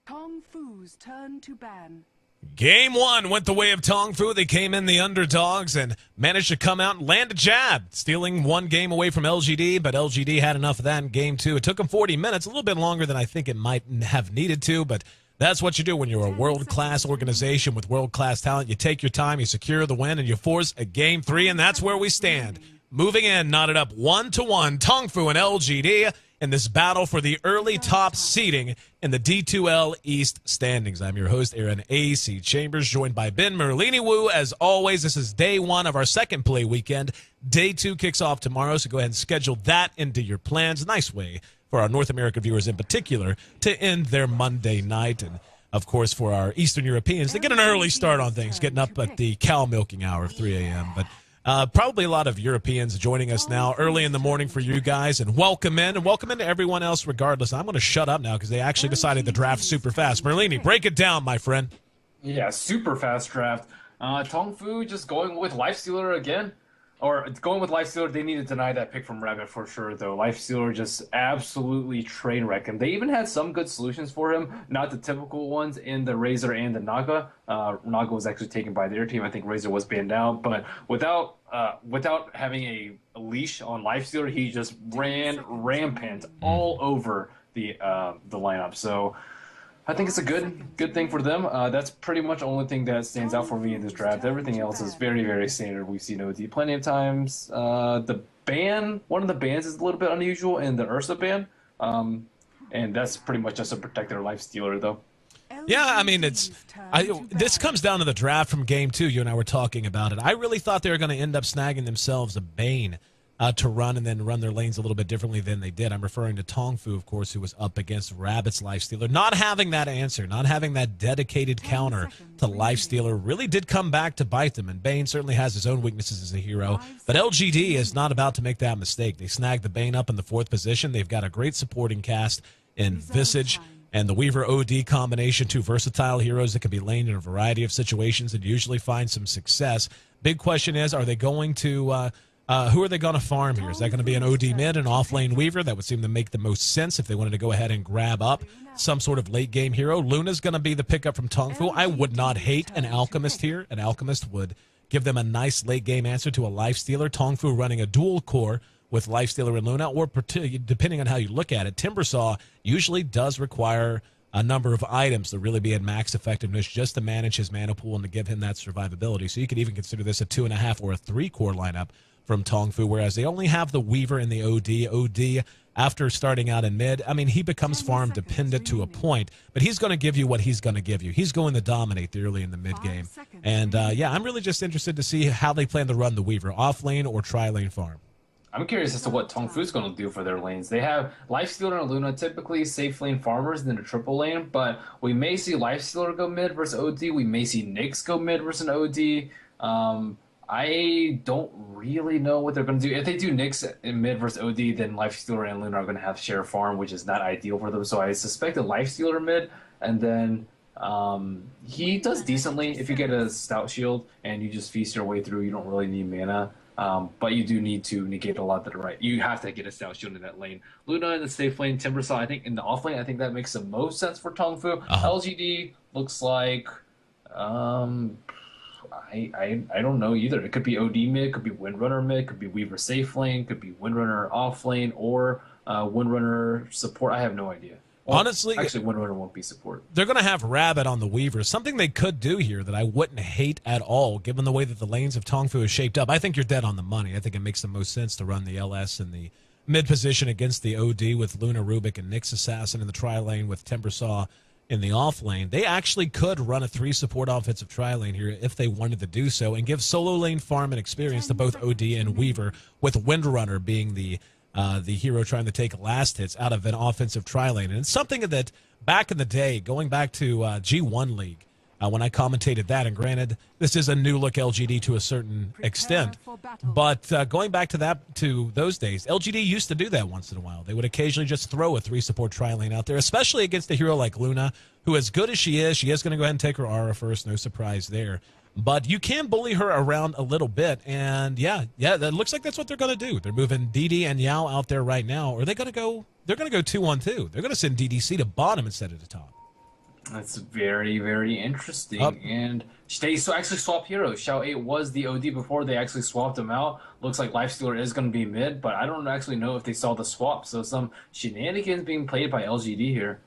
TongFu's turn to ban. Game one went the way of TongFu. They came in the underdogs and managed to come out and land a jab, stealing one game away from LGD, but LGD had enough of that in game two. It took them 40 minutes, a little bit longer than I think it might have needed to, but that's what you do when you're a world-class organization with world-class talent. You take your time, you secure the win, and you force a game three, and that's where we stand. Moving in, knotted up 1-1, TongFu and LGD in this battle for the early top seeding in the D2L East standings. I'm your host, Aaron A.C. Chambers, joined by Ben Merlini-Wu. As always, this is day one of our second play weekend. Day two kicks off tomorrow, so go ahead and schedule that into your plans. Nice way for our North American viewers in particular to end their Monday night. And, of course, for our Eastern Europeans, to get an early start on things, getting up at the cow milking hour of 3 a.m. But probably a lot of Europeans joining us now early in the morning for you guys, and welcome in to everyone else regardless. I'm going to shut up now because they actually decided to draft super fast. Merlini, break it down, my friend. Yeah, super fast draft. TongFu just going with Lifestealer again. Or going with Lifestealer, they need to deny that pick from Rabbit for sure, though. Lifestealer just absolutely train wrecked him. They even had some good solutions for him, not the typical ones in the Razor and the Naga. Naga was actually taken by their team. I think Razor was banned out. But without having a leash on Lifestealer, he just ran rampant all over the lineup. So I think it's a good thing for them. That's pretty much the only thing that stands out for me in this draft. Everything else is very, very standard. We've seen OD plenty of times. The ban, one of the bans is a little bit unusual in the Ursa ban. And that's pretty much just to protect their life stealer, though. Yeah, I mean, this comes down to the draft from game two. You and I were talking about it. I really thought they were going to end up snagging themselves a Bane to run and then run their lanes a little bit differently than they did. I'm referring to TongFu, of course, who was up against Rabbit's Lifestealer. Not having that answer, not having that dedicated counter to Lifestealer really did come back to bite them. And Bane certainly has his own weaknesses as a hero. But LGD is not about to make that mistake. They snagged the Bane up in the fourth position. They've got a great supporting cast in Visage and the Weaver OD combination, two versatile heroes that can be laned in a variety of situations and usually find some success. Big question is, are they going to who are they going to farm here? Is that going to be an OD mid, an off-lane Weaver? That would seem to make the most sense if they wanted to go ahead and grab up some sort of late-game hero. Luna's going to be the pickup from TongFu. I would not hate an Alchemist here. An Alchemist would give them a nice late-game answer to a Lifestealer. TongFu running a dual core with Lifestealer and Luna, or depending on how you look at it, Timbersaw usually does require a number of items to really be at max effectiveness just to manage his mana pool and to give him that survivability. So you could even consider this a 2.5 or a 3-core lineup from TongFu, whereas they only have the Weaver and the OD. OD, after starting out in mid, I mean, he becomes farm dependent to a point, but he's going to give you what he's going to give you. He's going to dominate the early in the mid game. And, yeah, I'm really just interested to see how they plan to run the Weaver, off lane or tri-lane farm. I'm curious as to what TongFu is going to do for their lanes. They have Lifestealer and Luna, typically safe lane farmers in a triple lane, but we may see Lifestealer go mid versus OD. We may see Nyx go mid versus an OD. I don't really know what they're going to do. If they do Nyx in mid versus OD, then Lifestealer and Luna are going to have share farm, which is not ideal for them. So I suspect a Lifestealer mid, and then he does decently if you get a Stout Shield and you just feast your way through. You don't really need mana. But you do need to negate a lot that are right. You have to get a Stout Shield in that lane. Luna in the safe lane, Timbersaw, I think in the off lane, I think that makes the most sense for TongFu. LGD looks like I don't know either. It could be OD mid, could be Windrunner mid, could be Weaver safe lane, could be Windrunner off lane, or Windrunner support. I have no idea. Well, honestly, actually, Windrunner won't be support. They're going to have Rabbit on the Weaver. Something they could do here that I wouldn't hate at all, given the way that the lanes of TongFu is shaped up. I think you're dead on the money. I think it makes the most sense to run the LS in the mid position against the OD with Luna Rubik and Nyx Assassin in the tri-lane with Timbersaw in the off lane. They actually could run a 3-support offensive tri-lane here if they wanted to do so and give solo lane farm and experience to both OD and Weaver, with Windrunner being the hero trying to take last hits out of an offensive tri-lane. And it's something that back in the day, going back to G1 League, when I commentated that, and granted, this is a new-look LGD to a certain extent, but going back to those days, LGD used to do that once in a while. They would occasionally just throw a 3-support tri-lane out there, especially against a hero like Luna, who, as good as she is going to go ahead and take her aura first, no surprise there. But you can bully her around a little bit, and yeah, that looks like that's what they're going to do. They're moving DD and Yao out there right now. Or are they going to go? They're going to go 2-1-2. They're going to send DDC to bottom instead of the top. That's very, very interesting. Up. And they actually swap heroes. Xiao 8 was the OD before they actually swapped him out. Looks like Lifestealer is going to be mid, but I don't actually know if they saw the swap. So some shenanigans being played by LGD here.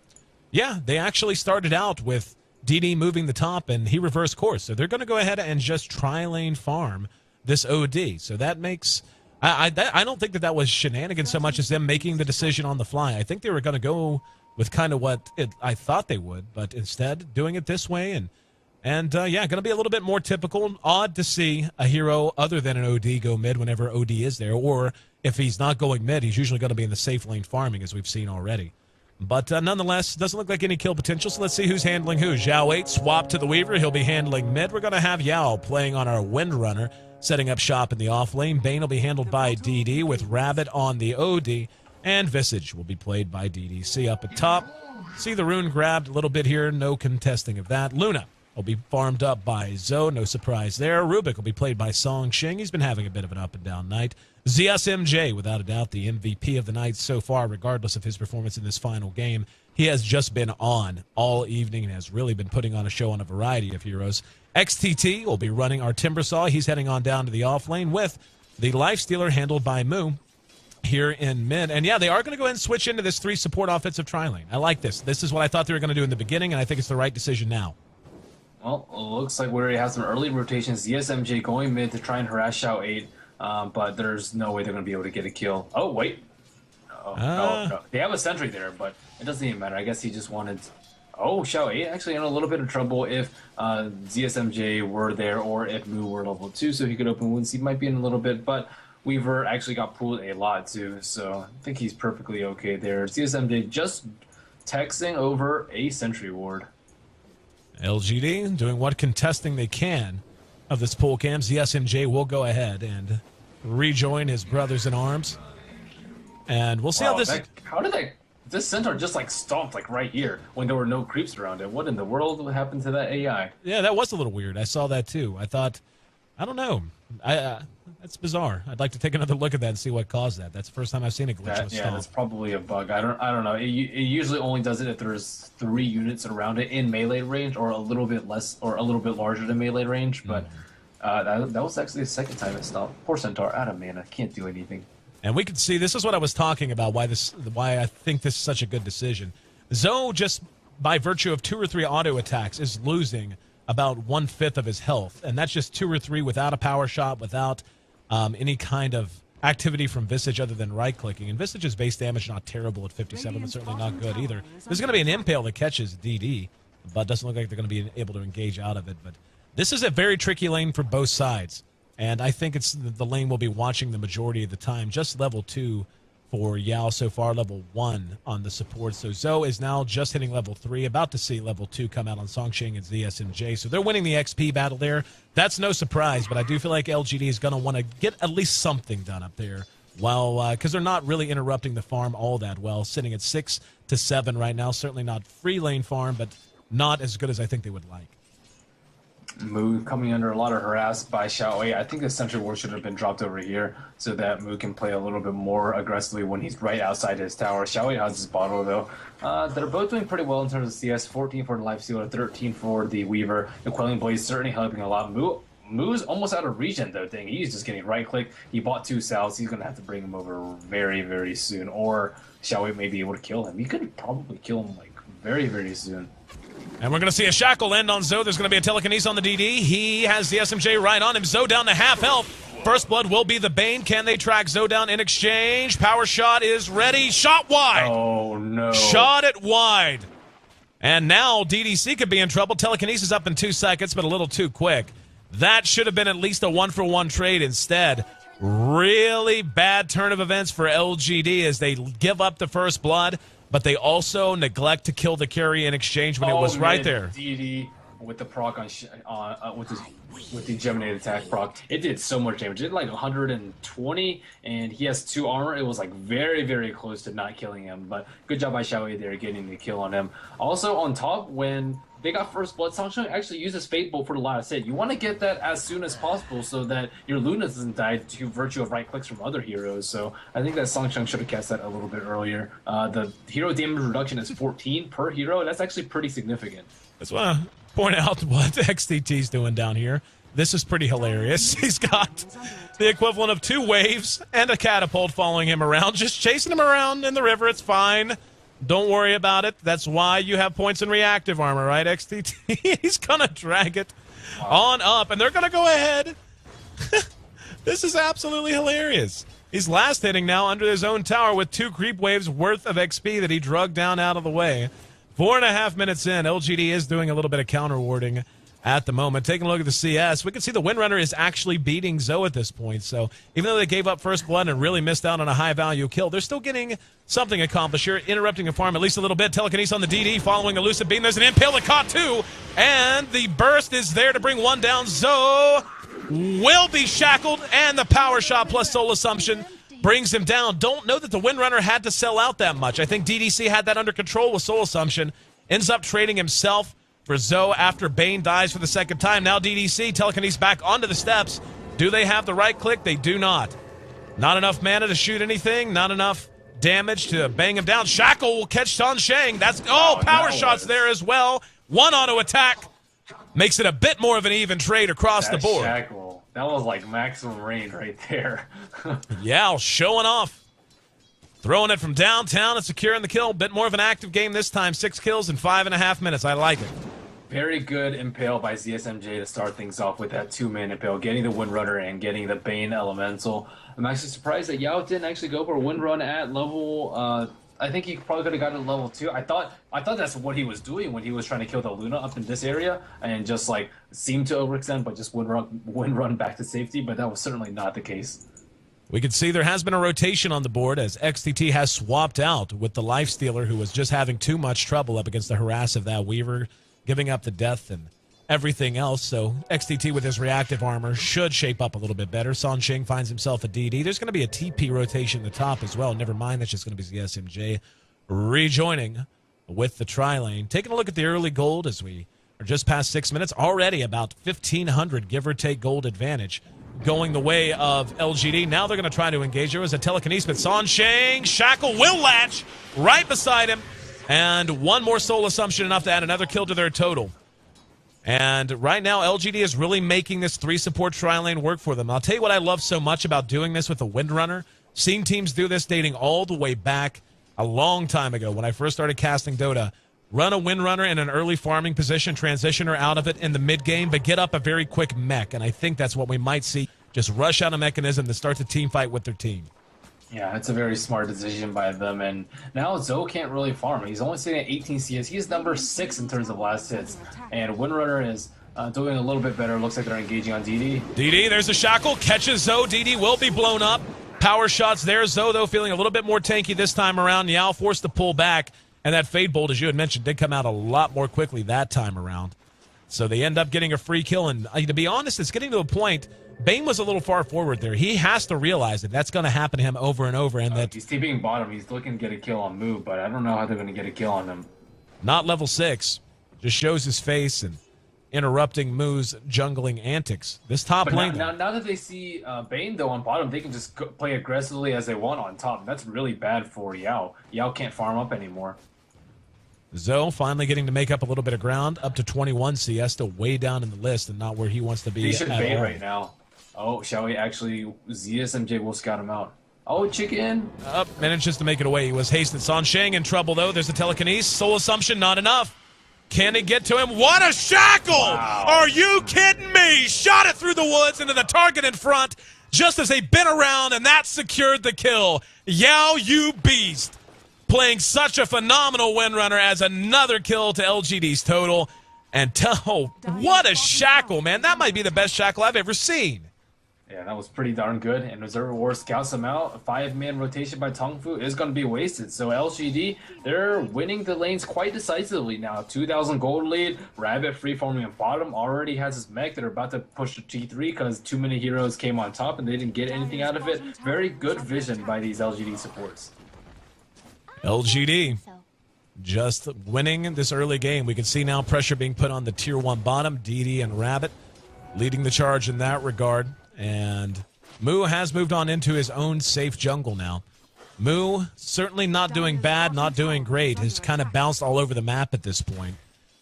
Yeah, they actually started out with DD moving the top, and he reversed course. So they're going to go ahead and just tri-lane farm this OD. So that makes... I don't think that was shenanigans so much as them making the decision on the fly. I think they were going to go with kind of what I thought they would, but instead doing it this way. And yeah, going to be a little bit more typical. Odd to see a hero other than an OD go mid whenever OD is there, or if he's not going mid, he's usually going to be in the safe lane farming, as we've seen already. But nonetheless, doesn't look like any kill potential, so let's see who's handling who. Xiao 8 swap to the Weaver. He'll be handling mid. We're going to have Yao playing on our Windrunner, setting up shop in the off lane. Bane will be handled by DD with Rabbit on the OD, and Visage will be played by DDC up at top. See the rune grabbed a little bit here, no contesting of that. Luna will be farmed up by Zoe, no surprise there. Rubik will be played by Song Shing. He's been having a bit of an up and down night. ZSMJ, without a doubt, the MVP of the night so far, regardless of his performance in this final game. He has just been on all evening and has really been putting on a show on a variety of heroes. XTT will be running our Timbersaw. He's heading on down to the off lane with the Lifestealer handled by Moo here in mid. And yeah, they are going to go ahead and switch into this 3 support offensive tri-lane. I like this. This is what I thought they were going to do in the beginning, and I think it's the right decision now. Well, it looks like we already have some early rotations. ZSMJ going mid to try and harass Xiao 8, but there's no way they're going to be able to get a kill. Oh, wait. No. They have a sentry there, but it doesn't even matter. I guess he just wanted... Oh, Xiao 8 actually in a little bit of trouble if ZSMJ were there or if Mu were level 2, so he could open wounds. He might be in a little bit, but Weaver actually got pulled a lot too, so I think he's perfectly okay there. ZSMJ just texting over a sentry ward. LGD doing what contesting they can of this pool cam. ZSMJ will go ahead and rejoin his brothers in arms. And we'll see how this... How did that... This centaur just like stomped like right here when there were no creeps around it. What in the world happened to that AI? Yeah, that was a little weird. I saw that too. I thought, I don't know. That's bizarre. I'd like to take another look at that and see what caused that. That's the first time I've seen a glitch with stomp. That's probably a bug. I don't know. It usually only does it if there's 3 units around it in melee range or a little bit less or a little bit larger than melee range. But that was actually the second time it stopped. Poor centaur, out of mana, can't do anything. And we can see, this is what I was talking about, why I think this is such a good decision. Zoe, just by virtue of 2 or 3 auto attacks, is losing about 1/5 of his health. And that's just 2 or 3 without a power shot, without any kind of activity from Visage other than right-clicking. And Visage's base damage not terrible at 57, but certainly not good either. There's going to be an Impale that catches DD, but doesn't look like they're going to be able to engage out of it. But this is a very tricky lane for both sides. And I think it's the lane we'll be watching the majority of the time. Just level 2 for Yao so far, level 1 on the support. So Zoe is now just hitting level 3, about to see level 2 come out on Songsheng and ZSMJ. So they're winning the XP battle there. That's no surprise, but I do feel like LGD is going to want to get at least something done up there. Well, because they're not really interrupting the farm all that well, sitting at 6 to 7 right now. Certainly not free lane farm, but not as good as I think they would like. Mu coming under a lot of harass by Xiao 8. I think the sentry ward should have been dropped over here so that Mu can play a little bit more aggressively when he's right outside his tower. Xiao 8 has his bottle though. They're both doing pretty well in terms of CS. 14 for the Lifestealer, 13 for the Weaver. The Quelling Blaze certainly helping a lot. Mu's almost out of regen though, dang. He's just getting right click. He bought 2 cells. He's going to have to bring him over very, very soon. Or Xiao 8 may be able to kill him. He could probably kill him like very, very soon. And we're going to see a shackle land on Zoe. There's going to be a telekinesis on the DD. He has the SMJ right on him. Zoe down to half health. First blood will be the Bane. Can they track Zoe down in exchange? Power shot is ready. Shot wide. Oh, no. Shot it wide. And now DDC could be in trouble. Telekinesis up in 2 seconds, but a little too quick. That should have been at least a 1-for-1 trade instead. Really bad turn of events for LGD as they give up the first blood. But they also neglect to kill the carry in exchange when it was right there. DD with the proc with the Geminate attack proc. It did so much damage. It did like 120, and he has 2 armor. It was like very, very close to not killing him. But good job by Xiaoyi there getting the kill on him. Also on top, when they got first blood, Sangsheng actually uses Fate Bolt for the last hit. You want to get that as soon as possible so that your Luna doesn't die to virtue of right clicks from other heroes. So I think that Sangsheng should have cast that a little bit earlier. The hero damage reduction is 14 per hero. That's actually pretty significant. That's why I point out what XTT's doing down here. This is pretty hilarious. He's got the equivalent of 2 waves and a catapult following him around, just chasing him around in the river. It's fine. Don't worry about it. That's why you have points in reactive armor, right, XTT? He's going to drag it on up, and they're going to go ahead. This is absolutely hilarious. He's last hitting now under his own tower with 2 creep waves worth of XP that he drug down out of the way. 4.5 minutes in, LGD is doing a little bit of counter warding at the moment. Taking a look at the CS, we can see the Windrunner is actually beating Zoe at this point. So even though they gave up first blood and really missed out on a high-value kill, they're still getting something accomplished here, interrupting a farm at least a little bit. Telekinesis on the DD, following Elusive Beam. There's an impale that caught 2, and the burst is there to bring 1 down. Zoe will be shackled, and the power shot plus Soul Assumption brings him down. Don't know that the Windrunner had to sell out that much. I think DDC had that under control with Soul Assumption. Ends up trading himself for Zoe after Bane dies for the second time. Now DDC, Telekinesis back onto the steps. Do they have the right click? They do not. Not enough mana to shoot anything. Not enough damage to bang him down. Shackle will catch Sangsheng. That's power shots there as well. 1 auto attack makes it a bit more of an even trade across the board. Shackle. That was like maximum range right there. Yeah, showing off. Throwing it from downtown and securing the kill. Bit more of an active game this time. 6 kills in 5.5 minutes. I like it. Very good impale by ZSMJ to start things off with that 2-man impale, getting the Windrunner and getting the Bane Elemental. I'm actually surprised that Yao didn't actually go for a Windrun at level. I think he probably could have gotten level 2. I thought that's what he was doing when he was trying to kill the Luna up in this area and just like seemed to overextend, but just Windrun back to safety. But that was certainly not the case. We can see there has been a rotation on the board as XTT has swapped out with the Lifestealer, who was just having too much trouble up against the harass of that Weaver, giving up the death and everything else. So XTT with his reactive armor should shape up a little bit better. Sangsheng finds himself a DD. There's going to be a TP rotation at the top as well. Never mind, that's just going to be ZSMJ rejoining with the tri-lane. Taking a look at the early gold as we are just past 6 minutes. Already about 1,500, give or take, gold advantage going the way of LGD. Now they're going to try to engage. There was a telekinesis, but Sangsheng, Shackle will latch right beside him. And 1 more Soul Assumption, enough to add another kill to their total. And right now, LGD is really making this 3-support tri-lane work for them. I'll tell you what I love so much about doing this with the Windrunner. Seeing teams do this dating all the way back a long time ago when I first started casting Dota. Run a Windrunner in an early farming position, transition her out of it in the mid-game, but get up a very quick mech. And I think that's what we might see. Just rush out a mechanism to start the team fight with their team. Yeah, it's a very smart decision by them. And now Zoe can't really farm. He's only sitting at 18 CS. He's number 6 in terms of last hits. And Windrunner is doing a little bit better. Looks like they're engaging on DD. DD, there's a Shackle. Catches Zoe. DD will be blown up. Power shots there. Zoe, though, feeling a little bit more tanky this time around. Yao forced to pull back. And that Fade Bolt, as you had mentioned, did come out a lot more quickly that time around. So they end up getting a free kill. And to be honest, it's getting to a point. Bane was a little far forward there. He has to realize that that's going to happen to him over and over. And that he's TPing bottom. He's looking to get a kill on move, but I don't know how they're going to get a kill on him. Not level 6. Just shows his face and interrupting Moo's jungling antics. This top lane. Now that they see Bane, though, on bottom, they can just play aggressively as they want on top. That's really bad for Yao. Yao can't farm up anymore. Zoe finally getting to make up a little bit of ground, up to 21 CS, still way down in the list and not where he wants to be. He should Bane right now. Oh, shall we actually? ZSMJ will scout him out. Oh, chicken. Manages to make it away. He was hasted. Sangsheng in trouble, though. There's a telekinesis. Soul Assumption, not enough. Can it get to him? What a shackle! Wow. Are you kidding me? Shot it through the woods into the target in front, just as they bent around, and that secured the kill. Yao, you beast. Playing such a phenomenal Windrunner as another kill to LGD's total. And what a shackle, man. That might be the best shackle I've ever seen. Yeah, that was pretty darn good. And Reserve War scouts him out. A 5-man rotation by TongFu is going to be wasted. So LGD, they're winning the lanes quite decisively now. 2,000 gold lead. Rabbit free-forming at bottom already has his mech. They're about to push to T3 because too many heroes came on top and they didn't get anything out of it. Very good vision by these LGD supports. LGD just winning this early game. We can see now pressure being put on the Tier 1 bottom. DD and Rabbit leading the charge in that regard. And Mu has moved on into his own safe jungle now. Mu certainly not doing bad, not doing great. Has kind of bounced all over the map at this point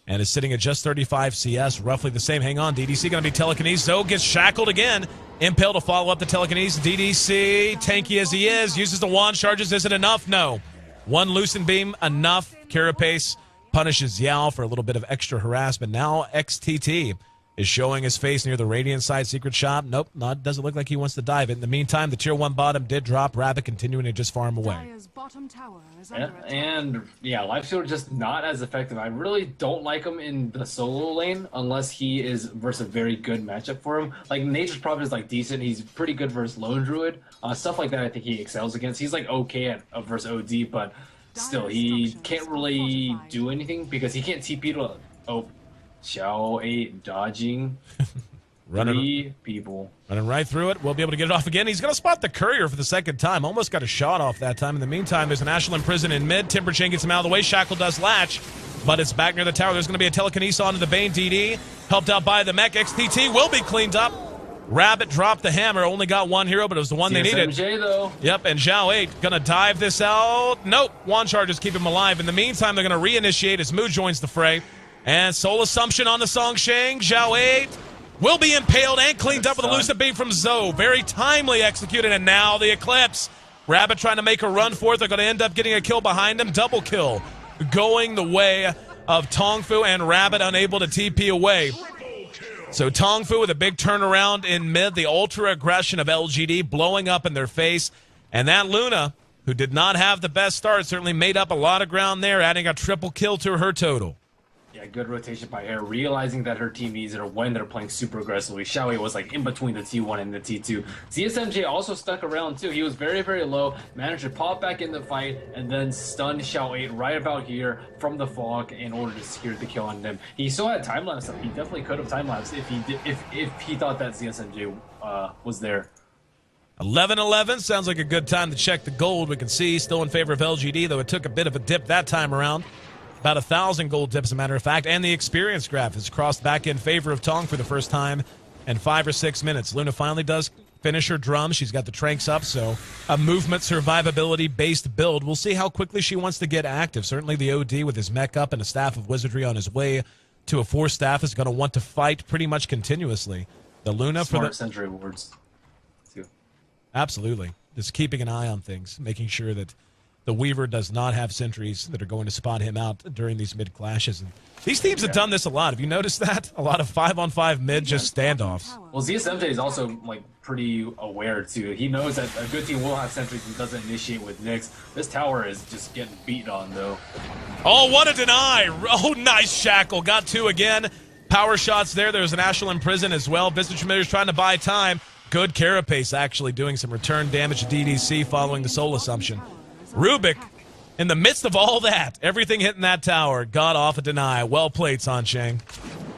and is sitting at just 35 CS, roughly the same. Hang on, DDC going to be telekinesis. Zoe gets shackled again. Impale to follow up the telekinesis. DDC, tanky as he is, uses the wand charges. Is it enough? No. One loosen beam, enough. Carapace punishes Yao for a little bit of extra harassment. Now XTT is showing his face near the Radiant side secret shop. Nope, doesn't look like he wants to dive it. In the meantime, the Tier 1 bottom did drop. Rabbit continuing to just farm away. Yeah, Lifestealer just not as effective. I really don't like him in the solo lane unless he is versus a very good matchup for him. Like, Nature's Prophet is like decent. He's pretty good versus Lone Druid. Stuff like that I think he excels against. He's like okay at versus OD, but still, he can't really do anything because he can't TP to... Xiao 8 dodging three people. Running right through it. We'll be able to get it off again. He's going to spot the courier for the second time. Almost got a shot off that time. In the meantime, there's an Ashland prison in mid. Timber Chain gets him out of the way. Shackle does latch, but it's back near the tower. There's going to be a telekinesis onto the Bane. DD helped out by the mech. XTT will be cleaned up. Rabbit dropped the hammer. Only got one hero, but it was the one they needed. Though. Yep, and Zhao 8 going to dive this out. Nope. Wand charges keep him alive. In the meantime, they're going to reinitiate as Mu joins the fray. And Soul Assumption on the Songsheng. Zhao 8 will be impaled and cleaned up with a lucid beam from Zoe. Very timely executed, and now the Eclipse. Rabbit trying to make a run for it. They're going to end up getting a kill behind him. Double kill going the way of TongFu, and Rabbit unable to TP away. So TongFu with a big turnaround in mid. The ultra aggression of LGD blowing up in their face. And that Luna, who did not have the best start, certainly made up a lot of ground there, adding a triple kill to her total. Yeah, good rotation by her, realizing that her team needs her when they're playing super aggressively. Xiaowei was like in between the T1 and the T2. ZSMJ also stuck around too. He was very, very low, managed to pop back in the fight, and then stun Xiaowei right about here from the fog in order to secure the kill on them. He still had time lapse. He definitely could have time lapse if he did, if he thought that ZSMJ was there. 11-11 sounds like a good time to check the gold. We can see still in favor of LGD, though it took a bit of a dip that time around. About 1,000 gold dips, as a matter of fact, and the experience graph has crossed back in favor of Tong for the first time in 5 or 6 minutes. Luna finally does finish her drum. She's got the tranks up, so a movement survivability-based build. We'll see how quickly she wants to get active. Certainly the OD with his mech up and a Staff of Wizardry on his way to a 4-staff is going to want to fight pretty much continuously. The Luna Smart for the sentry wards, too. Absolutely. Just keeping an eye on things, making sure that the Weaver does not have sentries that are going to spot him out during these mid-clashes. And these teams have done this a lot. Have you noticed that? A lot of 5-on-5 mid just standoffs. Well, ZSMJ is also like pretty aware, too. He knows that a good team will have sentries and doesn't initiate with Nyx. This tower is just getting beat on, though. Oh, what a deny. Oh, nice shackle. Got 2 again. Power shots there. There's an Ashland prison as well. Visage Emitters trying to buy time. Good Carapace actually doing some return damage to DDC following the Soul Assumption. Rubik, in the midst of all that, everything hitting that tower, got off a deny. Well played, Sansheng.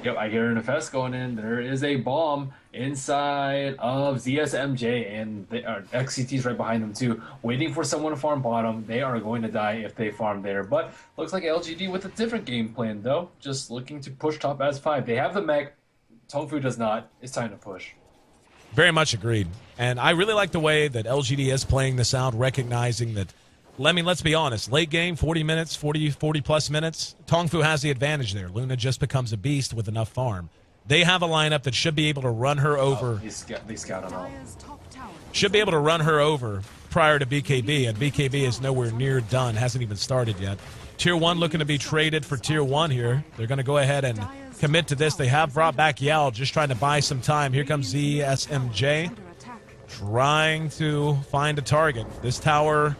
Yep, I hear an FS going in. There is a bomb inside of ZSMJ, and XCT's right behind them too, waiting for someone to farm bottom. They are going to die if they farm there. But looks like LGD with a different game plan, though. Just looking to push top as 5. They have the mech. TongFu does not. It's time to push. Very much agreed. And I really like the way that LGD is playing this out, recognizing that, let's be honest, late game, 40 minutes, 40-plus minutes, TongFu has the advantage there. Luna just becomes a beast with enough farm. They have a lineup that should be able to run her over. They scout them out. Should be able to run her over prior to BKB, and BKB is nowhere near done, hasn't even started yet. Tier 1 looking to be traded for Tier 1 here. They're going to go ahead and commit to this. They have brought back Yao, just trying to buy some time. Here comes ZSMJ, trying to find a target. This tower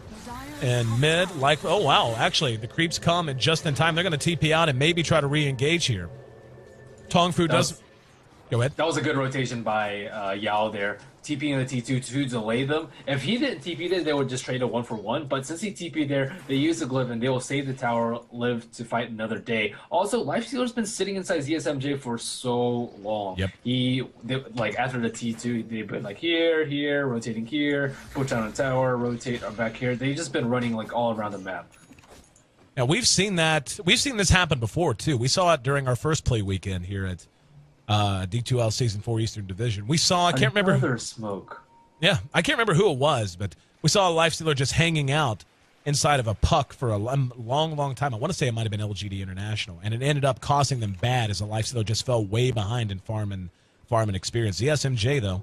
in mid, oh wow, actually, the creeps come and just in time. They're going to TP out and maybe try to re-engage here. TongFu does... Go ahead. That was a good rotation by Yao there. TPing the T2 to delay them. If he didn't TP there, they would just trade a 1-for-1. But since he TP'd there, they use the glyph and they will save the tower, live to fight another day. Also, Lifestealer's been sitting inside ZSMJ for so long. Yep. Like after the T2, they've been like here, rotating here, push down a tower, rotate back here. They've just been running like all around the map. Now we've seen that. We've seen this happen before too. We saw it during our first play weekend here at D2L Season 4 Eastern Division. We saw, I can't remember. Another smoke. Yeah, I can't remember who it was, but we saw a Lifestealer just hanging out inside of a puck for a long time. I want to say it might have been LGD International, and it ended up costing them bad as a Lifestealer just fell way behind in farm and experience. The SMJ, though,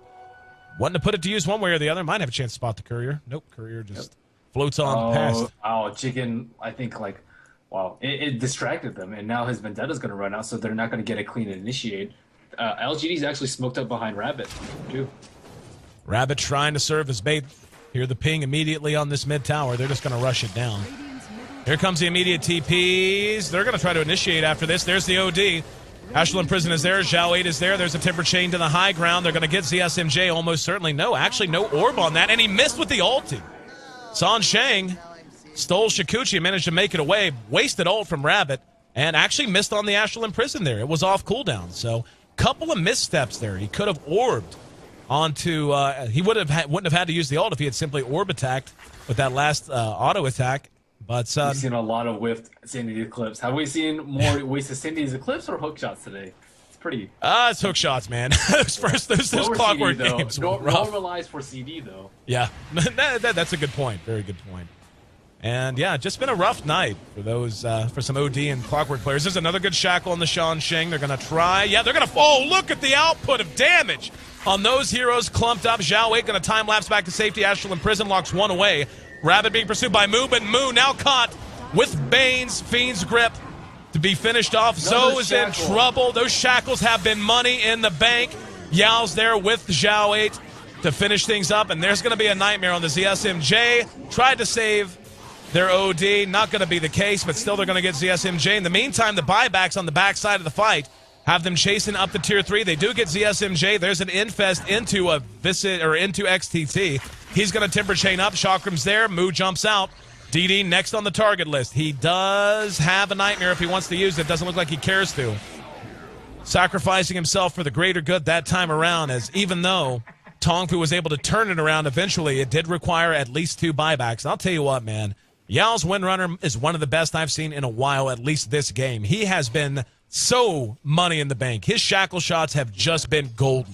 wanting to put it to use one way or the other, might have a chance to spot the Courier. Nope, Courier just floats on past. Oh, Chicken, I think, like, wow, it distracted them, and now his Vendetta's going to run out, so they're not going to get a clean initiate. LGD's actually smoked up behind Rabbit, too. Rabbit trying to serve as bait. Hear the ping immediately on this mid tower. They're just going to rush it down. Here comes the immediate TPs. They're going to try to initiate after this. There's the OD. Ashland Prison is there. Zhao 8 is there. There's a Timber Chain to the high ground. They're going to get ZSMJ almost certainly. No, actually no orb on that, and he missed with the ulti. San Shang stole Shikuchi and managed to make it away. Wasted ult from Rabbit, and actually missed on the Ashland Prison there. It was off cooldown, so couple of missteps there. He could have orbed onto. He wouldn't have had to use the ult if he had simply orb attacked with that last auto attack. But we've seen a lot of whiffed Sandy's Eclipse. Have we seen more wasted Sandy's Eclipse or hook shots today? It's pretty. It's hook shots, man. those clockwork CD, games. Normalized for CD though. Yeah, that's a good point. Very good point. And yeah, just been a rough night for those for some OD and Clockwork players. There's another good shackle on the Shan Sheng. They're going to try. Yeah, they're going to. Oh, look at the output of damage on those heroes clumped up. Zhao 8 going to time lapse back to safety. Ashland Prison locks one away. Rabbit being pursued by Moo, but Moo now caught with Bane's Fiend's Grip to be finished off. Zoe is in trouble. Those shackles have been money in the bank. Yao's there with Zhao 8 to finish things up, and there's going to be a nightmare on the ZSMJ. Tried to save their OD, not going to be the case, but still they're going to get ZSMJ. In the meantime, the buybacks on the backside of the fight have them chasing up the tier 3. They do get ZSMJ. There's an infest into a visit or into XTT. He's going to Timber Chain up. Chakram's there. Moo jumps out. DD next on the target list. He does have a nightmare if he wants to use it. Doesn't look like he cares to. Sacrificing himself for the greater good that time around, as even though TongFu was able to turn it around eventually, it did require at least 2 buybacks. And I'll tell you what, man. Yao's Windrunner is one of the best I've seen in a while, at least this game. He has been so money in the bank. His shackle shots have just been golden.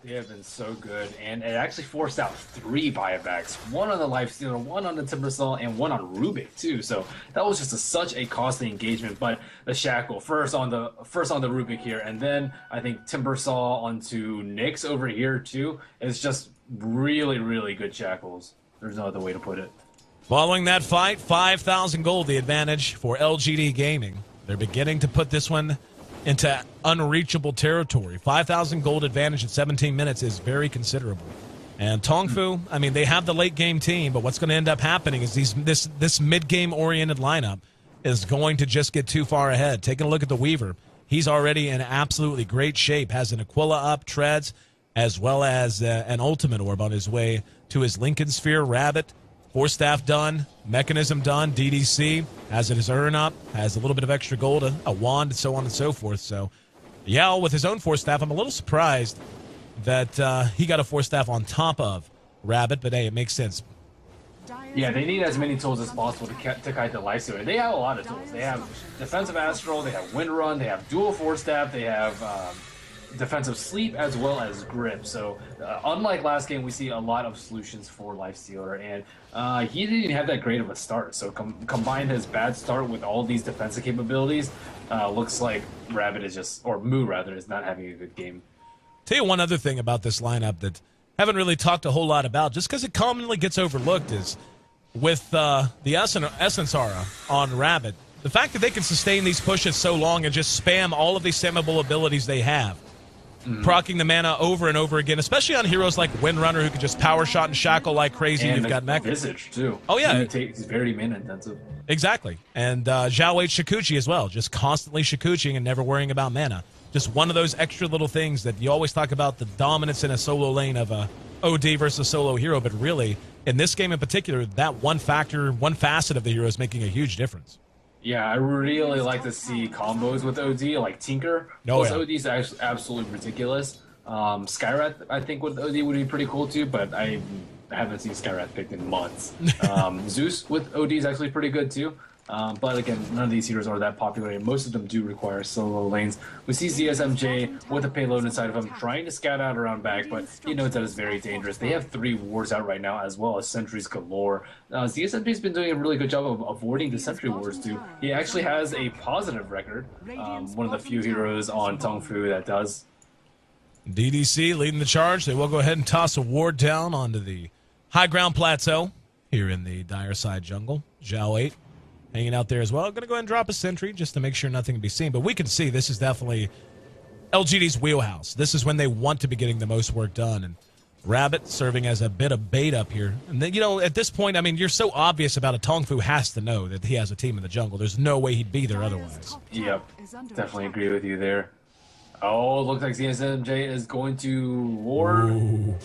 They have been so good, and it actually forced out 3 buybacks. 1 on the Lifestealer, 1 on the Timbersaw, and 1 on Rubik too. So that was just such a costly engagement. But the shackle first on the Rubik here, and then I think Timbersaw onto Nyx over here too. It's just really, really good shackles. There's no other way to put it. Following that fight, 5,000 gold the advantage for LGD Gaming. They're beginning to put this one into unreachable territory. 5,000 gold advantage in 17 minutes is very considerable. And TongFu, I mean, they have the late game team, but what's going to end up happening is this mid-game oriented lineup is going to just get too far ahead. Taking a look at the Weaver, he's already in absolutely great shape, has an Aquila up, treads, as well as an ultimate orb on his way to his Lincoln Sphere. Rabbit, Force Staff done, Mechanism done, DDC, has his urn up, has a little bit of extra gold, a wand, and so on and so forth. So, Yao with his own Force Staff, I'm a little surprised that he got a Force Staff on top of Rabbit, but hey, it makes sense. Yeah, they need as many tools as possible to kite the Lifestealer. They have a lot of tools. They have Defensive Astral, they have Wind Run, they have Dual Force Staff, they have Defensive Sleep as well as Grip. So unlike last game, we see a lot of solutions for Lifestealer, and he didn't even have that great of a start. So combine his bad start with all these defensive capabilities, looks like Rabbit is just, or Moo rather, is not having a good game. Tell you one other thing about this lineup that haven't really talked a whole lot about, just because it commonly gets overlooked, is with the Essence Aura on Rabbit. The fact that they can sustain these pushes so long and just spam all of these spammable abilities they have. proccing the mana over and over again, especially on heroes like Windrunner who can just power shot and shackle like crazy. And you've got Mech. Visage, too. Oh, yeah. He's very mana intensive. Exactly. And Zhao 8 Shikuchi as well, just constantly Shikuching and never worrying about mana. Just one of those extra little things that you always talk about, the dominance in a solo lane of a OD versus solo hero, but really, in this game in particular, that one factor, one facet of the hero is making a huge difference. Yeah, I really like to see combos with OD, like Tinker. Plus OD is absolutely ridiculous. Skyrat, I think, with OD would be pretty cool too, but I haven't seen Skyrat picked in months. Zeus with OD is actually pretty good too. But again, none of these heroes are that popular, and most of them do require solo lanes. We see ZSMJ with a payload inside of him, trying to scout out around back, but he knows that is very dangerous. They have 3 wars out right now, as well as sentries galore. ZSMJ's been doing a really good job of avoiding the sentry wars too. He actually has a positive record, one of the few heroes on TongFu that does. DDC leading the charge. They will go ahead and toss a ward down onto the high ground plateau here in the dire side jungle. Zhao 8 hanging out there as well. Going to go ahead and drop a sentry just to make sure nothing can be seen. But we can see this is definitely LGD's wheelhouse. This is when they want to be getting the most work done. And Rabbit serving as a bit of bait up here. And then, you know, at this point, I mean, you're so obvious about it. TongFu has to know that he has a team in the jungle. There's no way he'd be there otherwise. Yep, definitely agree with you there. Oh, looks like ZSMJ is going to ward. Ooh.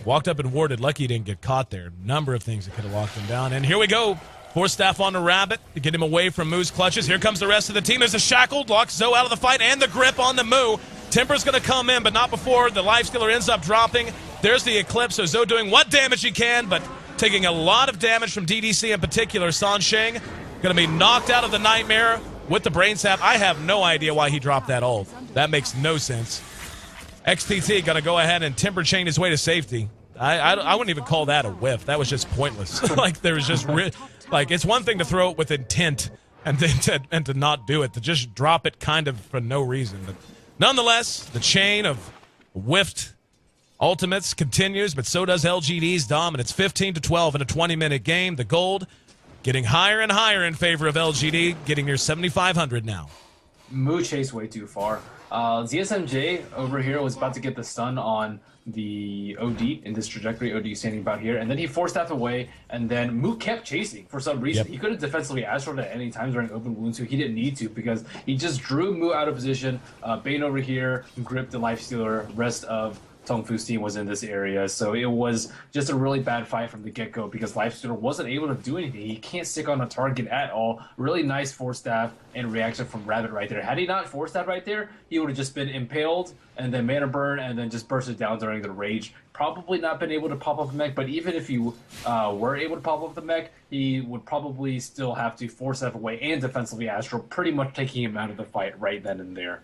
Walked up and warded. Lucky he didn't get caught there. Number of things that could have locked him down. And here we go. Force staff on the Rabbit to get him away from Moo's clutches. Here comes the rest of the team. There's a shackled, locks Zoe out of the fight, and the grip on the Moo. Timber's going to come in, but not before the Lifestealer ends up dropping. There's the Eclipse, so Zoe doing what damage he can, but taking a lot of damage from DDC in particular. Sansheng going to be knocked out of the Nightmare with the Brain Sap. I have no idea why he dropped that ult. That makes no sense. XTT going to go ahead and Timber chain his way to safety. I wouldn't even call that a whiff. That was just pointless. Like, there was just... Like, it's one thing to throw it with intent and then to not do it, to just drop it kind of for no reason. But nonetheless, the chain of whiffed ultimates continues, but so does LGD's dominance. 15-12 in a 20-minute game. The gold getting higher and higher in favor of LGD, getting near 7,500 now. Moo chased way too far. ZSMJ over here was about to get the stun on the OD in this trajectory. OD standing about here, and then he forced that away, and then Moo kept chasing for some reason. Yep. He could have defensively astroed at any time during open wounds, so he didn't need to because he just drew Moo out of position. Bane over here gripped the Lifestealer. Rest of TongFu's team was in this area, so it was just a really bad fight from the get-go because Lifestealer wasn't able to do anything. He can't stick on a target at all. Really nice force staff and reaction from Rabbit right there. Had he not forced that right there, he would have just been impaled and then mana burn and then just bursted down during the rage. Probably not been able to pop up the mech, but even if you were able to pop up the mech, he would probably still have to force that away and defensively astral, pretty much taking him out of the fight right then and there.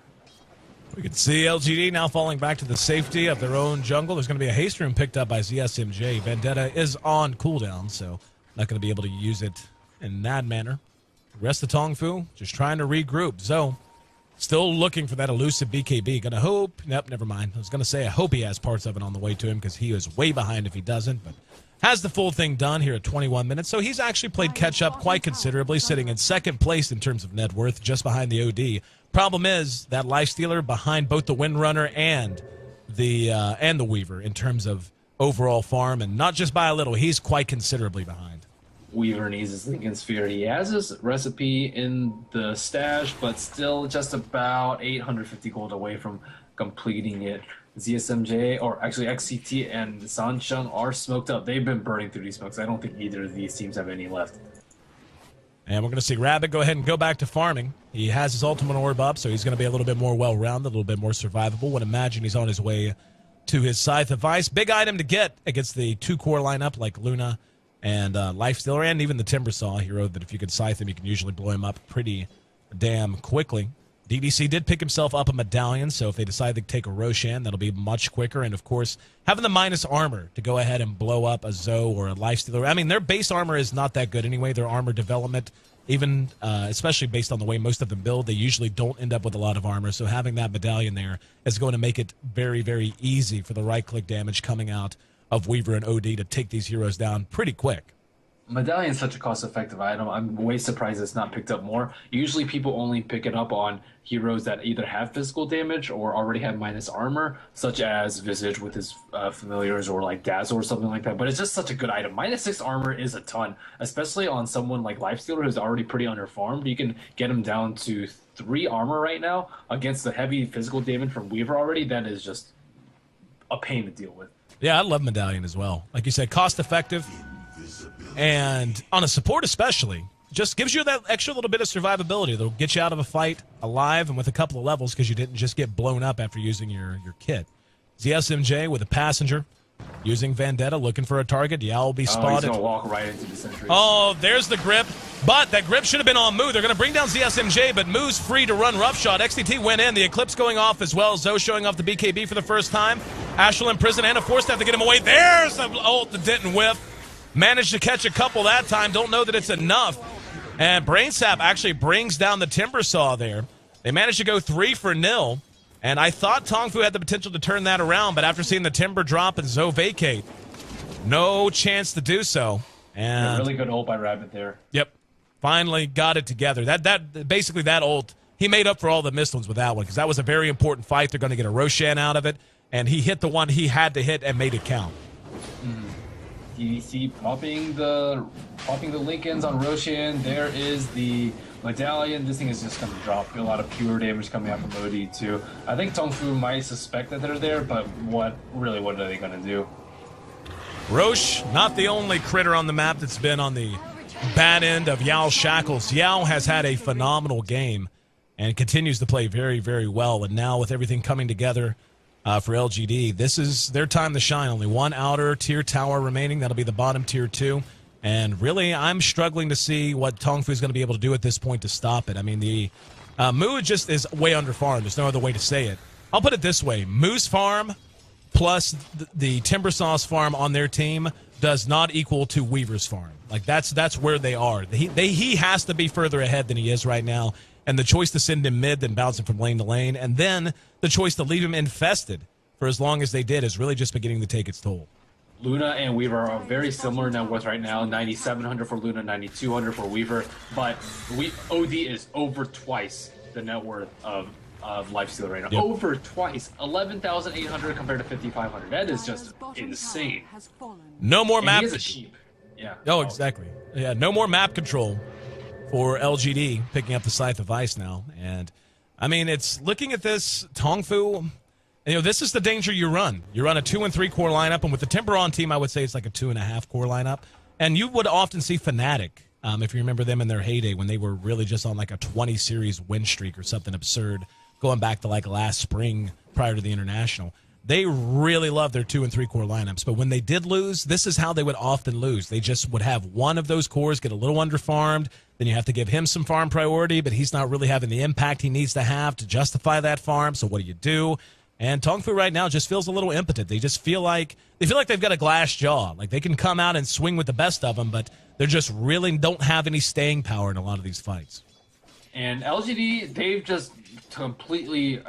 We can see LGD now falling back to the safety of their own jungle. There's going to be a haste room picked up by ZSMJ. Vendetta is on cooldown, so not going to be able to use it in that manner. The rest of TongFu just trying to regroup. Zoe still looking for that elusive BKB. Going to hope. Nope, never mind. I was going to say I hope he has parts of it on the way to him because he is way behind if he doesn't, but has the full thing done here at 21 minutes. So he's actually played catch-up quite considerably, sitting in second place in terms of net worth, just behind the OD. Problem is that Lifestealer behind both the Windrunner and the Weaver in terms of overall farm, and not just by a little. He's quite considerably behind. Weaver needs his Lincoln Sphere. He has his recipe in the stash, but still just about 850 gold away from completing it. ZSMJ, or actually XCT and Sansheng are smoked up. They've been burning through these smokes. I don't think either of these teams have any left. And we're going to see Rabbit go ahead and go back to farming. He has his ultimate orb up, so he's going to be a little bit more well-rounded, a little bit more survivable. Would imagine he's on his way to his Scythe of Ice. Big item to get against the two-core lineup like Luna and Lifestealer, and even the Timbersaw hero that if you can Scythe him, you can usually blow him up pretty damn quickly. DDC did pick himself up a medallion, so if they decide to take a Roshan, that'll be much quicker. And, of course, having the minus armor to go ahead and blow up a Zoe or a Lifestealer. I mean, their base armor is not that good anyway. Their armor development, even especially based on the way most of them build, they usually don't end up with a lot of armor. So having that medallion there is going to make it very, very easy for the right-click damage coming out of Weaver and OD to take these heroes down pretty quick. Medallion's such a cost-effective item. I'm way surprised it's not picked up more. Usually people only pick it up on heroes that either have physical damage or already have minus armor, such as Visage with his familiars or like Dazzle or something like that. But it's just such a good item. Minus 6 armor is a ton, especially on someone like Lifestealer who's already pretty underfarmed. You can get him down to 3 armor right now against the heavy physical damage from Weaver already. That is just a pain to deal with. Yeah, I love Medallion as well. Like you said, cost-effective. And on a support especially, just gives you that extra little bit of survivability that'll get you out of a fight alive and with a couple of levels because you didn't just get blown up after using your kit. ZSMJ with a passenger using Vendetta, looking for a target. Yeah, will be spotted. He's going to walk right into the sentry. Oh, there's the grip. But that grip should have been on Moo. They're going to bring down ZSMJ, but Moo's free to run roughshot. XTT went in. The Eclipse going off as well. Zoe showing off the BKB for the first time. Astral in prison and a force staff to get him away. There's the ult that didn't whiff. Managed to catch a couple that time. Don't know that it's enough. And Brainsap actually brings down the Timber Saw there. They managed to go 3-0. And I thought TongFu had the potential to turn that around, but after seeing the Timber drop and Zoe vacate, no chance to do so. And really good ult by Rabbit there. Yep. Finally got it together. Basically that ult, he made up for all the missed ones with that one because that was a very important fight. They're going to get a Roshan out of it. And he hit the one he had to hit and made it count. DDC popping the Lincolns on Roshan. There is the Medallion. This thing is just going to drop a lot of pure damage coming out from OD2. I think TongFu might suspect that they're there, but what are they going to do? Roche, not the only critter on the map that's been on the bad end of Yao's shackles. Yao has had a phenomenal game and continues to play very, very well. And now with everything coming together for LGD, this is their time to shine. Only one outer tier tower remaining. That'll be the bottom tier 2. And really, I'm struggling to see what TongFu is going to be able to do at this point to stop it. I mean, the Moo just is way under farm. There's no other way to say it. I'll put it this way. Moo's farm plus the Timber Saw's farm on their team does not equal to Weaver's farm. Like, that's where they are. He has to be further ahead than he is right now. And the choice to send him mid, then bounce him from lane to lane, and then the choice to leave him infested for as long as they did is really just beginning to take its toll. Luna and Weaver are very similar net worth right now. 9,700 for Luna, 9,200 for Weaver. But OD is over twice the net worth of Lifestealer right now. Yep. Over twice. 11,800 compared to 5,500. That is just insane. No more map. He is a sheep. Yeah. Oh, exactly. Yeah, no more map control for LGD picking up the Scythe of Ice now. And, I mean, it's looking at this, TongFu, this is the danger you run. You run a 2 and 3 core lineup, and with the Timber on team, I would say it's like a 2.5 core lineup. And you would often see Fnatic, if you remember them in their heyday, when they were really just on like a 20 series win streak or something absurd, going back to like last spring prior to the International. They really love their 2 and 3 core lineups, but when they did lose, this is how they would often lose. They just would have one of those cores get a little underfarmed, then you have to give him some farm priority, but he's not really having the impact he needs to have to justify that farm, so what do? And TongFu right now just feels a little impotent. They just feel like they've got a glass jaw. Like they can come out and swing with the best of them, but they're just really don't have any staying power in a lot of these fights. And LGD, they've just completely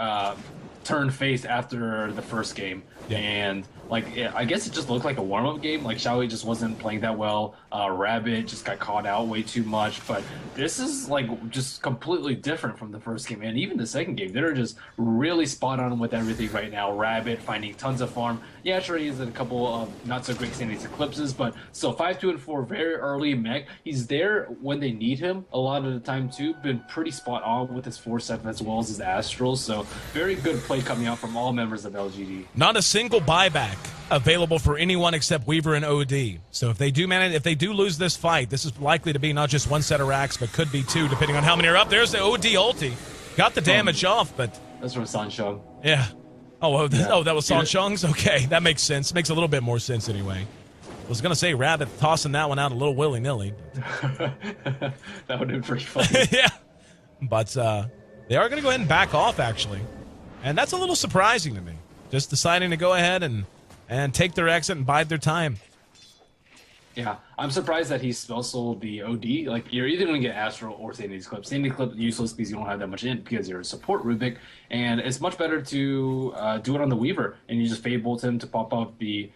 turned face after the first game. Yeah. And I guess it just looked like a warm-up game. Like Xiaowei just wasn't playing that well. Rabbit just got caught out way too much. But this is just completely different from the first game. And even the second game, they're just really spot on with everything right now. Rabbit finding tons of farm. Yeah, sure, he's in a couple of not so great standings eclipses, but still 5, 2, and 4, very early mech. He's there when they need him a lot of the time too. Been pretty spot on with his 4-7 as well as his Astral. So very good play coming out from all members of LGD. Not a single buyback available for anyone except Weaver and OD. So if they do lose this fight, this is likely to be not just one set of racks, but could be 2, depending on how many are up. There's the OD ulti. Got the damage off, but... That's from Sansheng. Yeah. Oh, that was Sansheng's? Okay, that makes sense. Makes a little bit more sense anyway. I was going to say Rabbit tossing that one out a little willy-nilly. That would have been pretty funny. Yeah. But they are going to go ahead and back off, actually. And that's a little surprising to me. Just deciding to go ahead and take their exit and bide their time. Yeah, I'm surprised that he spell sold the OD. Like, you're either going to get Astral or Sandy's Clip. Sandy Clip useless because you don't have that much in because you're a support Rubik, and it's much better to do it on the Weaver, and you just Fade Bolt him to pop up the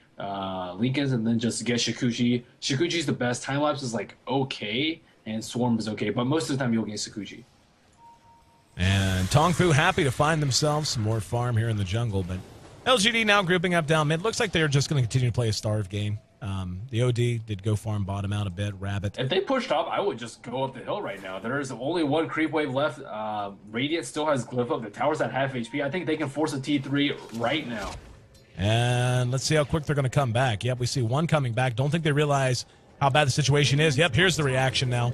Lincolns, and then just get Shikuchi. Shikuchi's the best. Time lapse is like okay, and Swarm is okay, but most of the time you'll get Shikuchi. And TongFu happy to find themselves some more farm here in the jungle, but LGD now grouping up down mid. Looks like they're just going to continue to play a starve game. The OD did go farm bottom out a bit. Rabbit. If they pushed up, I would just go up the hill right now. There's only one creep wave left. Radiant still has Glyph up. The tower's at half HP. I think they can force a T3 right now. And let's see how quick they're going to come back. Yep, we see one coming back. Don't think they realize how bad the situation is. Yep, here's the reaction now.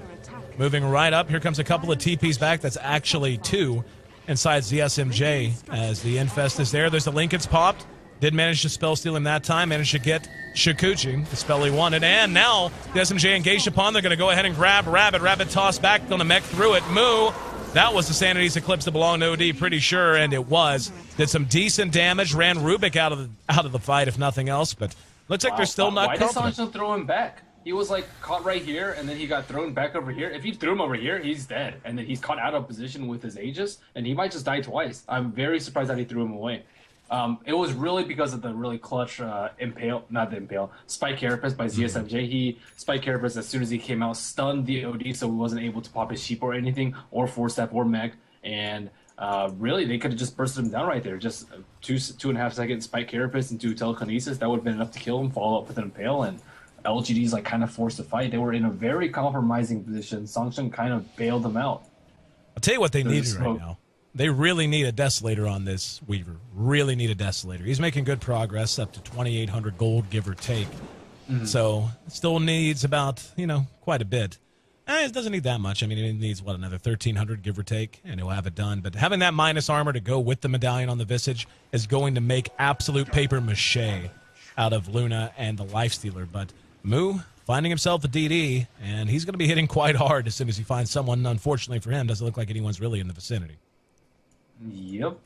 Moving right up. Here comes a couple of TPs back. That's actually two inside ZSMJ as the Infest is there. There's the Lincoln's popped. Did manage to spell steal him that time. Managed to get Shikuchi, the spell he wanted. And now the SMJ engaged upon. They're going to go ahead and grab Rabbit. Rabbit tossed back. Going to mech through it. Moo. That was the Sanity's Eclipse that belonged to OD, pretty sure, and it was. Did some decent damage. Ran Rubik out of the fight, if nothing else. But looks like they're still not confident. Why did Sancho throw him back? He was like caught right here, and then he got thrown back over here. If you threw him over here, he's dead. And then he's caught out of position with his Aegis, and he might just die twice. I'm very surprised that he threw him away. It was really because of the really clutch Spike Carapace by ZSMJ. He Spike Carapace as soon as he came out, stunned the OD, so he wasn't able to pop his sheep or anything, or 4-step or mech. And really, they could have just bursted him down right there. Just 2.5 second Spike Carapace into telekinesis. That would have been enough to kill him, follow up with an Impale, and LGD's like kind of forced to fight. They were in a very compromising position. Sangcheng kind of bailed them out. I'll tell you what they needed right now. They really need a Desolator on this Weaver. Really need a Desolator. He's making good progress, up to 2,800 gold, give or take. So still needs about, quite a bit. It doesn't need that much. I mean, it needs, another 1,300, give or take, and he'll have it done. But having that minus armor to go with the medallion on the Visage is going to make absolute paper mache out of Luna and the Lifestealer. But Moo finding himself a DD, and he's going to be hitting quite hard as soon as he finds someone. Unfortunately for him, doesn't look like anyone's really in the vicinity. Yep.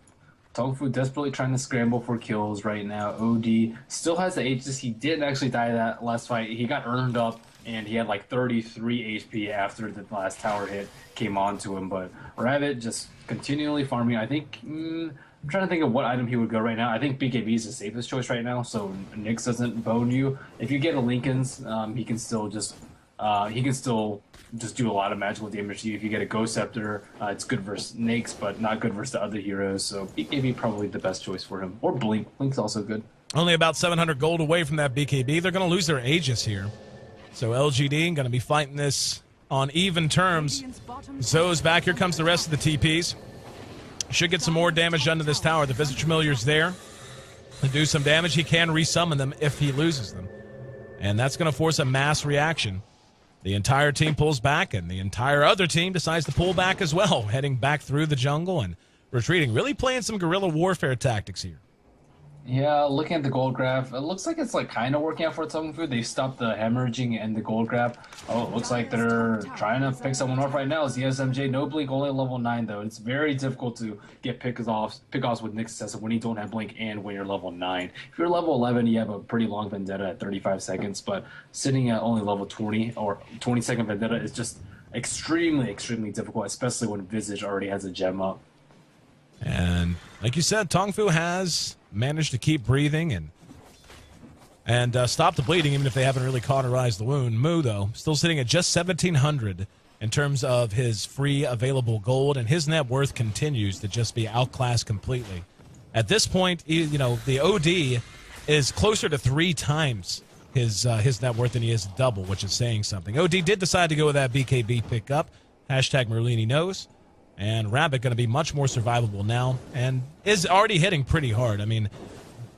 TongFu desperately trying to scramble for kills right now. OD still has the Aegis. He didn't actually die that last fight. He got earned up, and he had like 33 HP after the last tower hit came onto him. But Rabbit just continually farming. I think, I'm trying to think of what item he would go right now. I think BKB is the safest choice right now, so Nyx doesn't bone you. If you get a Lincoln's, he can still just do a lot of magical damage. If you get a Ghost Scepter, it's good versus Nyx, but not good versus the other heroes. So BKB probably the best choice for him. Or Blink. Blink's also good. Only about 700 gold away from that BKB. They're going to lose their Aegis here. So LGD going to be fighting this on even terms. Zoe's back. Here comes the rest of the TPs. Should get some more damage done to this tower. The Visage Familiar's there to do some damage. He can resummon them if he loses them. And that's going to force a mass reaction. The entire team pulls back, and the entire other team decides to pull back as well, heading back through the jungle and retreating. Really playing some guerrilla warfare tactics here. Yeah, looking at the gold graph, it looks like it's like kind of working out for TongFu. They stopped the hemorrhaging and the gold graph. Oh, it looks like they're trying to pick someone off right now. It's the SMJ. No Blink, only level 9 though. It's very difficult to get pickoffs with Nyx Successor when you don't have Blink and when you're level 9. If you're level 11, you have a pretty long Vendetta at 35 seconds, but sitting at only level 20 or 20-second Vendetta is just extremely, extremely difficult, especially when Visage already has a gem up. And like you said, TongFu has managed to keep breathing and stop the bleeding, even if they haven't really cauterized the wound. Moo, though, still sitting at just 1,700 in terms of his free available gold, and his net worth continues to just be outclassed completely. At this point, the OD is closer to 3 times his net worth than he is double, which is saying something. OD did decide to go with that BKB pickup. Hashtag Merlini knows. And Rabbit going to be much more survivable now and is already hitting pretty hard. I mean,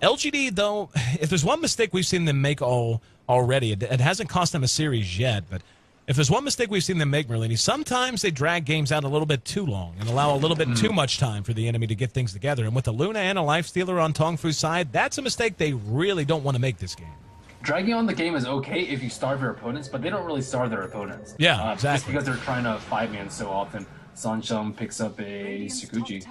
LGD, though, if there's one mistake we've seen them make already, it hasn't cost them a series yet, but if there's one mistake we've seen them make, Merlini, sometimes they drag games out a little bit too long and allow a little bit too much time for the enemy to get things together. And with a Luna and a Lifestealer on TongFu's side, that's a mistake they really don't want to make this game. Dragging on the game is okay if you starve your opponents, but they don't really starve their opponents. Yeah, exactly. Just because they're trying to 5-man so often. Sancheng picks up a Shikuchi.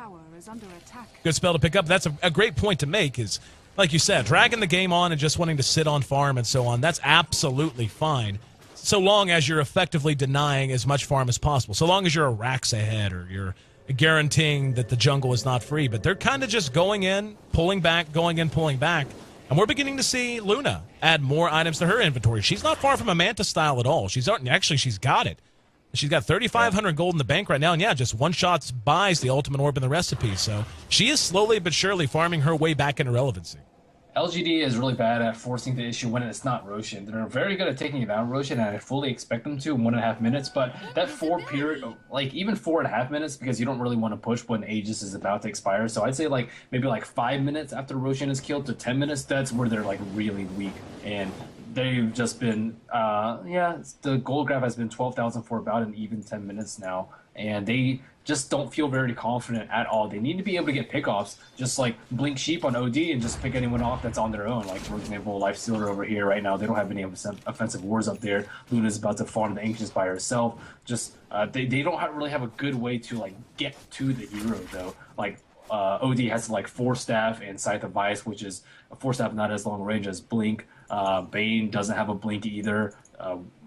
Good spell to pick up. That's a great point to make is, like you said, dragging the game on and just wanting to sit on farm and so on, that's absolutely fine, so long as you're effectively denying as much farm as possible, so long as you're a racks ahead or you're guaranteeing that the jungle is not free. But they're kind of just going in, pulling back, going in, pulling back, And we're beginning to see Luna add more items to her inventory. She's not far from a Manta style at all. She's got it. She's got 3,500 gold in the bank right now, and yeah, just one shot buys the ultimate orb in the recipe. So she is slowly but surely farming her way back into relevancy. LGD is really bad at forcing the issue when it's not Roshan. They're very good at taking it down Roshan, and I fully expect them to in 1.5 minutes. But that even 4.5 minutes, because you don't really want to push when Aegis is about to expire. So I'd say maybe 5 minutes after Roshan is killed to 10 minutes. That's where they're really weak, and they've just been the gold graph has been 12,000 for about an even 10 minutes now, and they just don't feel very confident at all. They need to be able to get pickoffs, just blink sheep on OD and just pick anyone off that's on their own. Like, for example, Lifestealer over here right now, they don't have any offensive wars up there. Luna's about to farm the Ancients by herself. Just they don't really have a good way to get to the hero though. OD has to Force Staff and Scythe of Vice, which is a Force Staff not as long range as Blink. Bane doesn't have a blink either.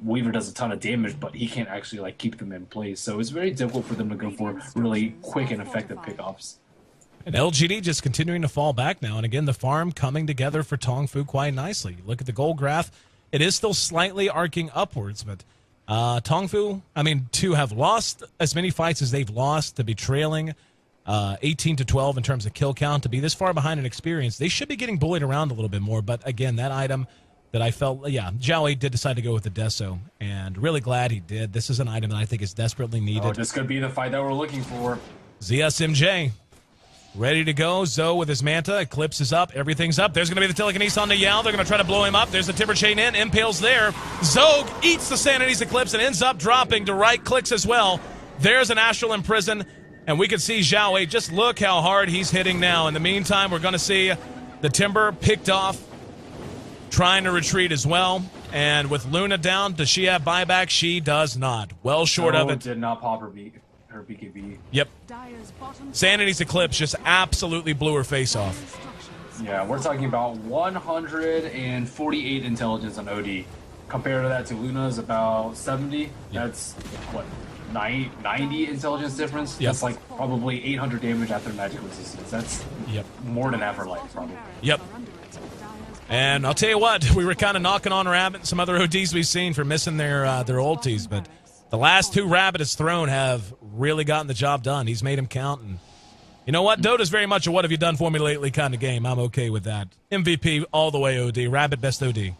Weaver does a ton of damage, but he can't actually keep them in place. So it's very difficult for them to go for really quick and effective pickoffs. And LGD just continuing to fall back now. And again, the farm coming together for TongFu quite nicely. Look at the gold graph. It is still slightly arcing upwards, but TongFu, to have lost as many fights as they've lost, to be trailing 18-12 in terms of kill count, to be this far behind in experience, they should be getting bullied around a little bit more. But again, that item that I felt, Zhao did decide to go with the Deso, and really glad he did. This is an item that I think is desperately needed. Oh, this could be the fight that we're looking for. ZSMJ, ready to go. Zoe with his Manta, Eclipse is up, everything's up. There's going to be the telekinesis on the Yao. They're going to try to blow him up. There's the Timber Chain in, Impale's there. Zoe eats the Sanity's Eclipse and ends up dropping to right clicks as well. There's an Astral Imprison, and we can see Zhao. Just look how hard he's hitting now. In the meantime, we're going to see the Timber picked off, trying to retreat as well. And with Luna down, does she have buyback? She does not. Well short of it. Did not pop her BKB. Yep. Sanity's Eclipse just absolutely blew her face off. Yeah, we're talking about 148 intelligence on OD. Compared to that to Luna's about 70. Yep. That's, 90 intelligence difference? Yep. That's probably 800 damage after magic resistance. That's more than half her life, probably. Yep. And I'll tell you what, we were kind of knocking on Rabbit and some other ODs we've seen for missing their ultis, but the last two Rabbit has thrown have really gotten the job done. He's made him count, and you know what? Dota's very much a what have you done for me lately kind of game. I'm okay with that. MVP all the way OD. Rabbit best OD.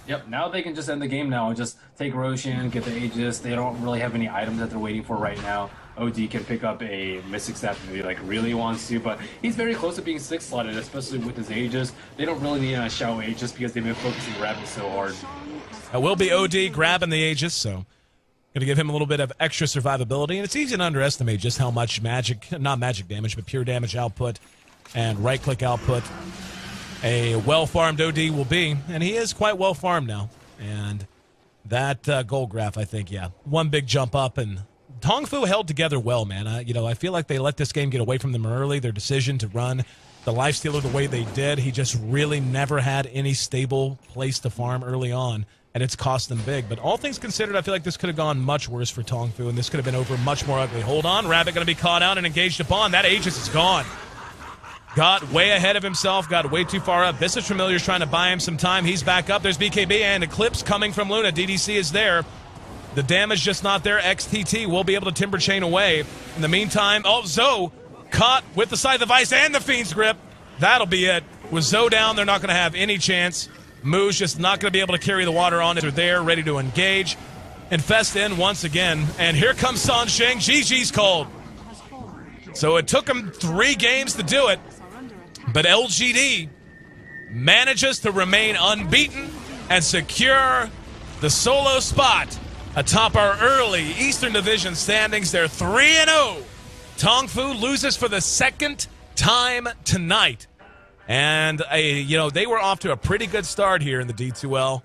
Yep, now they can just end the game now and just take Roshan, get the Aegis. They don't really have any items that they're waiting for right now. OD can pick up a Mystic Staff if he really wants to, but he's very close to being 6-slotted, especially with his Aegis. They don't really need a Xiao Aegis because they've been focusing Rabbit so hard. It will be OD grabbing the Aegis, so going to give him a little bit of extra survivability. And it's easy to underestimate just how much not magic damage, but pure damage output and right-click output a well-farmed OD will be. And he is quite well-farmed now. And that gold graph, I think, one big jump up, and TongFu held together well, man. I feel like they let this game get away from them early. Their decision to run the Lifestealer the way they did, he just really never had any stable place to farm early on, and it's cost them big. But all things considered, I feel like this could have gone much worse for TongFu, and this could have been over much more ugly. Hold on, Rabbit going to be caught out and engaged upon. That Aegis is gone. Got way ahead of himself, got way too far up. Vicious Familiar's trying to buy him some time. He's back up. There's BKB and Eclipse coming from Luna. DDC is there. The damage just not there. XTT will be able to Timber Chain away. In the meantime, Zoe caught with the Scythe of Ice and the Fiend's Grip. That'll be it. With Zoe down, they're not going to have any chance. Moo's just not going to be able to carry the water on. They're there, ready to engage. Infest in once again. And here comes Sansheng. GG's called. So it took him 3 games to do it. But LGD manages to remain unbeaten and secure the solo spot atop our early Eastern Division standings. They're 3-0. TongFu loses for the second time tonight. And, they were off to a pretty good start here in the D2L.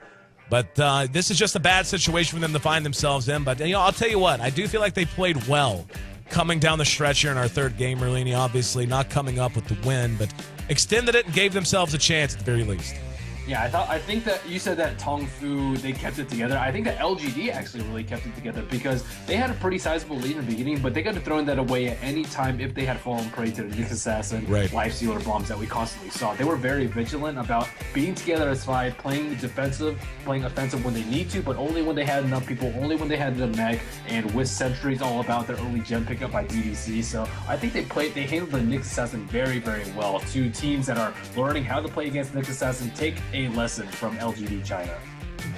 But this is just a bad situation for them to find themselves in. But, I'll tell you what, I do feel like they played well coming down the stretch here in our third game. Merlini obviously not coming up with the win, but extended it and gave themselves a chance at the very least. Yeah, I think that you said that TongFu, they kept it together. I think that LGD actually really kept it together because they had a pretty sizable lead in the beginning, but they could have thrown that away at any time if they had fallen prey to the Nyx Assassin, Life Stealer bombs that we constantly saw. They were very vigilant about being together as 5, playing defensive, playing offensive when they need to, but only when they had enough people, only when they had the mech, and with sentries all about their early gem pickup by DDC. So I think they handled the Nyx Assassin very, very well. To teams that are learning how to play against Nyx Assassin, take a lesson from LGD China.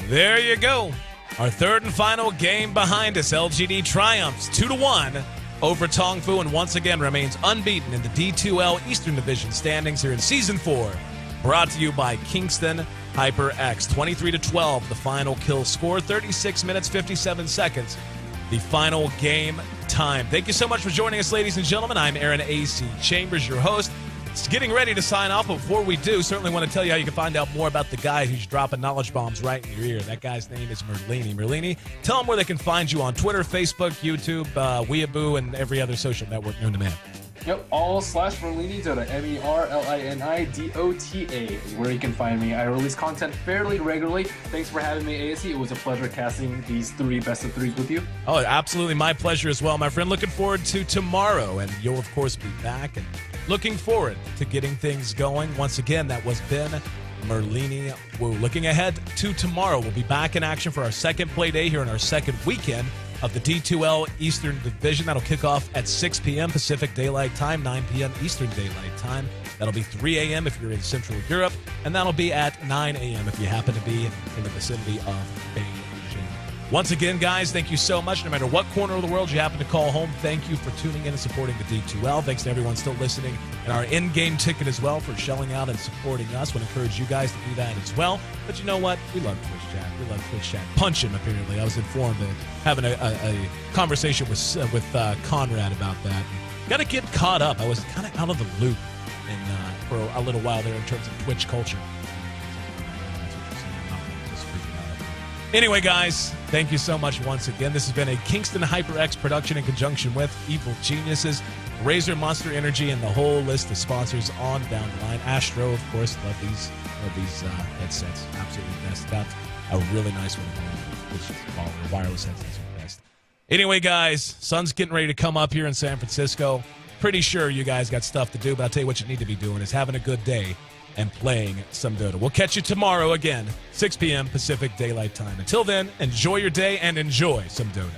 There you go. Our third and final game behind us. LGD triumphs 2-1 over TongFu and once again remains unbeaten in the D2L Eastern Division standings here in Season 4. Brought to you by Kingston HyperX. 23-12, the final kill score. 36 minutes, 57 seconds, the final game time. Thank you so much for joining us, ladies and gentlemen. I'm Aaron A.C. Chambers, your host. It's getting ready to sign off, but before we do, certainly want to tell you how you can find out more about the guy who's dropping knowledge bombs right in your ear. That guy's name is Merlini. Merlini, tell them where they can find you on Twitter, Facebook, YouTube, Weeaboo, and every other social network known to man. Yep, all/Merlini Dota, MERLINIDOTA is where you can find me. I release content fairly regularly. Thanks for having me, ASC. It was a pleasure casting these 3 best of 3s with you. Oh, absolutely. My pleasure as well, my friend. Looking forward to tomorrow, and you'll, of course, be back. And looking forward to getting things going. Once again, that was Ben Merlini Wu. Looking ahead to tomorrow, we'll be back in action for our second play day here in our second weekend of the D2L Eastern Division. That'll kick off at 6 p.m. Pacific Daylight Time, 9 p.m. Eastern Daylight Time. That'll be 3 a.m. if you're in Central Europe, and that'll be at 9 a.m. if you happen to be in the vicinity of Beijing. Once again, guys, thank you so much. No matter what corner of the world you happen to call home, thank you for tuning in and supporting the D2L. Thanks to everyone still listening and our in-game ticket as well for shelling out and supporting us. Would encourage you guys to do that as well. But you know what? We love Twitch chat. We love Twitch chat. Punch him, apparently. I was informed that having a conversation with Conrad about that. Got to get caught up. I was kind of out of the loop for a little while there in terms of Twitch culture. Anyway, guys, thank you so much once again. This has been a Kingston HyperX production in conjunction with Evil Geniuses, Razor Monster Energy, and the whole list of sponsors on down the line. Astro, of course, love these headsets. Absolutely best. Got a really nice one, which is called wireless headsets are the best. Anyway, guys, sun's getting ready to come up here in San Francisco. Pretty sure you guys got stuff to do, but I'll tell you what you need to be doing is having a good day and playing some Dota. We'll catch you tomorrow again, 6 p.m. Pacific Daylight Time. Until then, enjoy your day and enjoy some Dota.